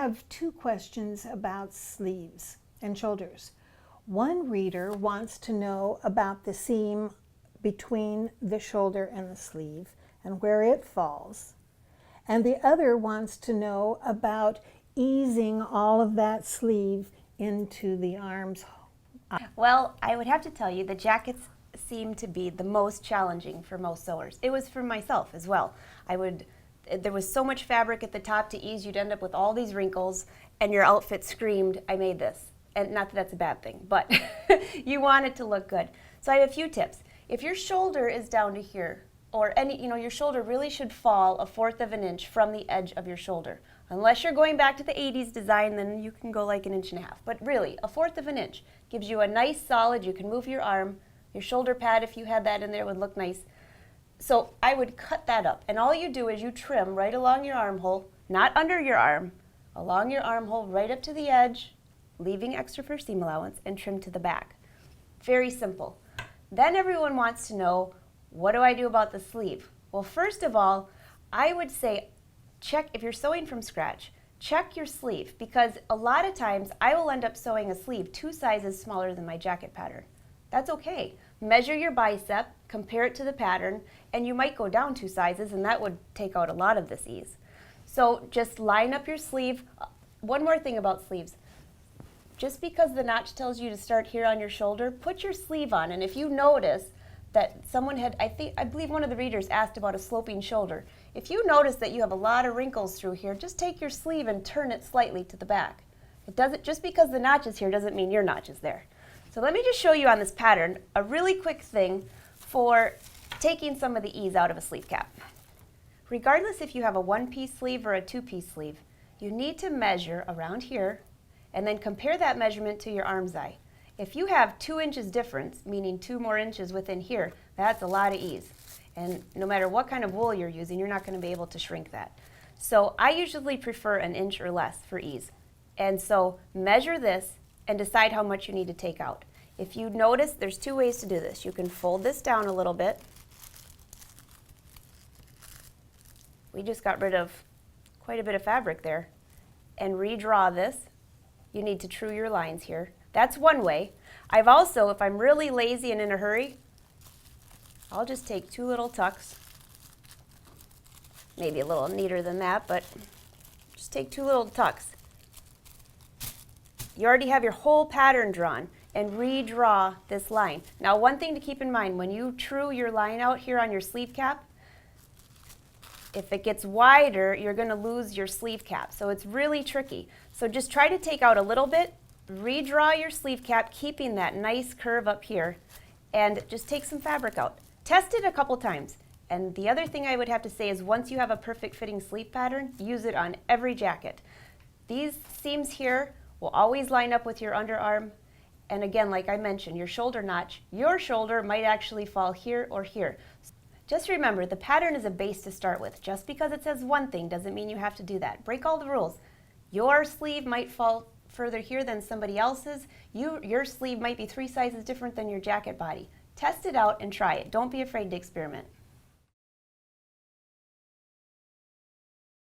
have two questions about sleeves and shoulders. One reader wants to know about the seam between the shoulder and the sleeve and where it falls. And the other wants to know about easing all of that sleeve into the arms. Well, I would have to tell you the jackets seem to be the most challenging for most sewers. It was for myself as well. There was so much fabric at the top to ease, you'd end up with all these wrinkles and your outfit screamed, I made this. And not that that's a bad thing, but you want it to look good. So I have a few tips. If your shoulder is down to here, or your shoulder really should fall 1/4 of an inch from the edge of your shoulder. Unless you're going back to the 80s design, then you can go like 1.5 inches. But really, 1/4 of an inch gives you a nice solid, you can move your arm, your shoulder pad, if you had that in there, would look nice. So I would cut that up, and all you do is you trim right along your armhole, not under your arm, along your armhole right up to the edge, leaving extra for seam allowance, and trim to the back. Very simple. Then everyone wants to know, what do I do about the sleeve? Well, first of all, I would say check, if you're sewing from scratch, check your sleeve, because a lot of times I will end up sewing a sleeve 2 sizes smaller than my jacket pattern. That's okay. Measure your bicep, compare it to the pattern, and you might go down 2 sizes, and that would take out a lot of this ease. So just line up your sleeve. One more thing about sleeves. Just because the notch tells you to start here on your shoulder, put your sleeve on, and if you notice that someone had, I believe one of the readers asked about a sloping shoulder. If you notice that you have a lot of wrinkles through here, just take your sleeve and turn it slightly to the back. It doesn't, just because the notch is here doesn't mean your notch is there. So let me just show you on this pattern a really quick thing for taking some of the ease out of a sleeve cap. Regardless if you have a 1-piece sleeve or a 2-piece sleeve, you need to measure around here and then compare that measurement to your arm's eye. If you have 2 inches difference, meaning 2 more inches within here, that's a lot of ease. And no matter what kind of wool you're using, you're not going to be able to shrink that. So I usually prefer 1 inch or less for ease. And so measure this and decide how much you need to take out. If you notice, there's 2 ways to do this. You can fold this down a little bit. We just got rid of quite a bit of fabric there. And redraw this. You need to true your lines here. That's one way. I've also, if I'm really lazy and in a hurry, I'll just take 2 little tucks. Maybe a little neater than that, but just take 2 little tucks. You already have your whole pattern drawn, and redraw this line. Now, one thing to keep in mind, when you true your line out here on your sleeve cap, if it gets wider, you're going to lose your sleeve cap. So it's really tricky. So just try to take out a little bit, redraw your sleeve cap, keeping that nice curve up here, and just take some fabric out. Test it a couple times. And the other thing I would have to say is once you have a perfect fitting sleeve pattern, use it on every jacket. These seams here will always line up with your underarm. And again, like I mentioned, your shoulder notch, your shoulder might actually fall here or here. Just remember, the pattern is a base to start with. Just because it says one thing doesn't mean you have to do that. Break all the rules. Your sleeve might fall further here than somebody else's. Your sleeve might be 3 sizes different than your jacket body. Test it out and try it. Don't be afraid to experiment.